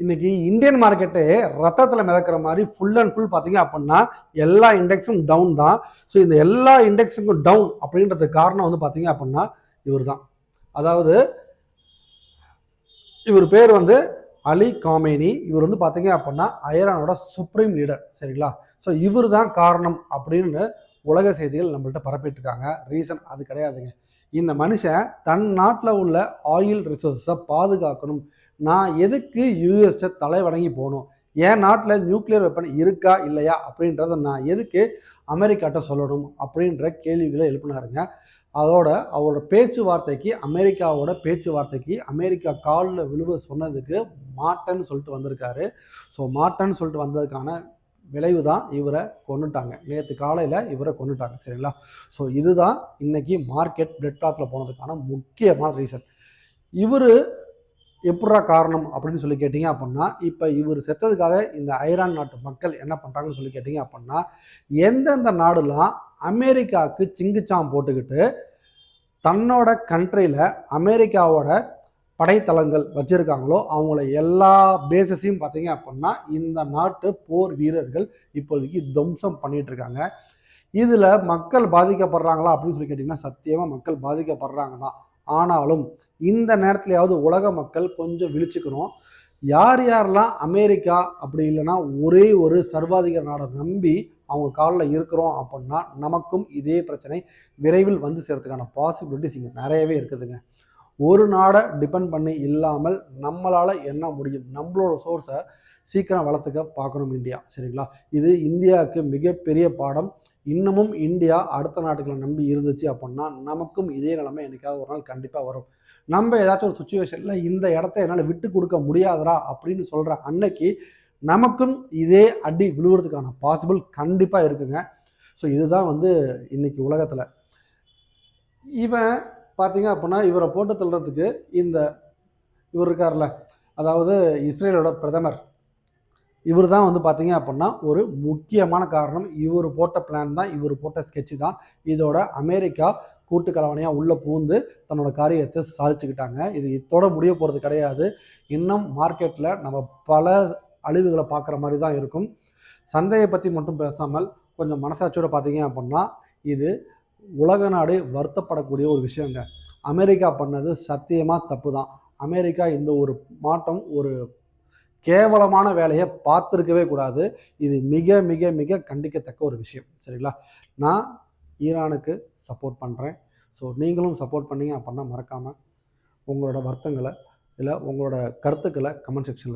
இன்னைக்கு Indian market ரத்தத்தில் மிதக்கிற மாதிரி ஃபுல் அண்ட் ஃபுல் பார்த்தீங்க அப்படின்னா எல்லா இண்டெக்ஸும் டவுன் தான். ஸோ இந்த எல்லா இண்டெக்ஸுக்கும் டவுன் அப்படின்றதுக்கு காரணம் வந்து பார்த்தீங்க அப்படின்னா இவர் தான். அதாவது இவர் பேர் வந்து அலி காமேனி. இவர் வந்து பார்த்தீங்க அப்படின்னா ஐரானோட சுப்ரீம் லீடர். சரிங்களா? ஸோ இவர் தான் காரணம் அப்படின்னு உலக செய்திகள் நம்மள்கிட்ட பரப்பிட்டு இருக்காங்க. ரீசன் அது கிடையாதுங்க. இந்த மனுஷன் தன் நாட்டில் உள்ள ஆயில் ரிசோர்ஸை பாதுகாக்கணும். நான் எதுக்கு யூஎஸ்ஐ தலை வணங்கி போகணும், என் நாட்டில் நியூக்ளியர் வெப்பன் இருக்கா இல்லையா அப்படின்றத நான் எதுக்கு அமெரிக்காட்ட சொல்லணும் அப்படின்ற கேள்விகளை எழுப்பினாருங்க. அதோட அவரோட பேச்சுவார்த்தைக்கு அமெரிக்காவோட பேச்சுவார்த்தைக்கு அமெரிக்கா காலில் விழுவ சொன்னதுக்கு மாட்டேன்னு சொல்லிட்டு வந்திருக்காரு. ஸோ மாட்டேன்னு சொல்லிட்டு வந்ததுக்கான விளைவு தான் இவரை கொண்டுட்டாங்க. நேற்று காலையில் இவரை கொண்டுட்டாங்க. சரிங்களா? ஸோ இதுதான் இன்னைக்கு மார்க்கெட் பிளட் கிளாத்தில் போனதுக்கான முக்கியமான ரீசன். இவர் எப்படா காரணம் அப்படின்னு சொல்லி கேட்டிங்க அப்படின்னா, இப்போ இவர் செத்ததுக்காக இந்த ஐரான் நாட்டு மக்கள் என்ன பண்ணுறாங்கன்னு சொல்லி கேட்டிங்க அப்படின்னா, எந்தெந்த நாடுலாம் அமெரிக்காவுக்கு சிங்குச்சாம் போட்டுக்கிட்டு தன்னோட கண்ட்ரியில் அமெரிக்காவோட படைத்தளங்கள் வச்சுருக்காங்களோ அவங்கள எல்லா பேசஸையும் பார்த்தீங்க அப்படின்னா இந்த நாட்டு போர் வீரர்கள் இப்போதைக்கு துவம்சம் பண்ணிகிட்ருக்காங்க. இதில் மக்கள் பாதிக்கப்படுறாங்களா அப்படின்னு சொல்லி கேட்டிங்கன்னா சத்தியமாக மக்கள் பாதிக்கப்படுறாங்க தான். ஆனாலும் இந்த நேரத்துலையாவது உலக மக்கள் கொஞ்சம் விழிச்சுக்கணும். யார் யாரெல்லாம் அமெரிக்கா அப்படி இல்லைன்னா ஒரே ஒரு சர்வாதிகார நாடை நம்பி அவங்க காலில் இருக்கிறோம் அப்படின்னா நமக்கும் இதே பிரச்சனை விரைவில் வந்து சேர்றதுக்கான பாசிபிலிட்டிஸ் இங்கே நிறையவே இருக்குதுங்க. ஒரு நாடை டிபெண்ட் பண்ணி இல்லாமல் நம்மளால் என்ன முடியும், நம்மளோட சோர்ஸை சீக்கிரம் வளர்த்துக்க பார்க்கணும் இந்தியா. சரிங்களா? இது இந்தியாவுக்கு மிகப்பெரிய பாடம். இன்னமும் இந்தியா அடுத்த நாட்டுகளை நம்பி இருந்துச்சு அப்படின்னா நமக்கும் இதே நிலைமை என்னைக்காவது ஒரு நாள் கண்டிப்பாக வரும். நம்ம ஏதாச்சும் ஒரு சுச்சுவேஷனில் இந்த இடத்த என்னால் விட்டு கொடுக்க முடியாதரா அப்படின்னு சொல்கிற அன்னைக்கு நமக்கும் இதே அடி விழுவுறதுக்கான பாசிபிள் கண்டிப்பாக இருக்குங்க. ஸோ இதுதான் வந்து இன்னைக்கு உலகத்தில் இவன் பார்த்தீங்க அப்படின்னா இவரை போட்டு தள்ளுறதுக்கு இவர் இருக்கார்ல, அதாவது இஸ்ரேலோட பிரதமர், இவர் தான் வந்து பார்த்தீங்க அப்படின்னா ஒரு முக்கியமான காரணம். இவர் போட்ட பிளான் தான், இவர் போட்ட ஸ்கெட்சு தான். இதோட அமெரிக்கா கூட்டு கலவனையாக உள்ளே பூந்து தன்னோட காரியத்தை சாதிச்சுக்கிட்டாங்க. இது இதோட முடிய போகிறது கிடையாது. இன்னும் மார்க்கெட்டில் நம்ம பல அழிவுகளை பார்க்குற மாதிரி தான் இருக்கும். சந்தையை பற்றி மட்டும் பேசாமல் கொஞ்சம் மனசாட்சியோட பார்த்தீங்க அப்படின்னா இது உலக நாடு வருத்தப்படக்கூடிய ஒரு விஷயங்க. அமெரிக்கா பண்ணது சத்தியமாக தப்பு தான். அமெரிக்கா இந்த ஒரு மாற்றம் ஒரு கேவலமான வேலையை பார்த்துருக்கவே கூடாது. இது மிக மிக மிக கண்டிக்கத்தக்க ஒரு விஷயம். சரிங்களா? நான் ஈரானுக்கு சப்போர்ட் பண்ணுறேன். ஸோ நீங்களும் சப்போர்ட் பண்ணீங்க அப்படின்னா மறக்காமல் உங்களோட வருத்தங்களை இல்லை உங்களோட கருத்துக்களை கமெண்ட் செக்ஷனில்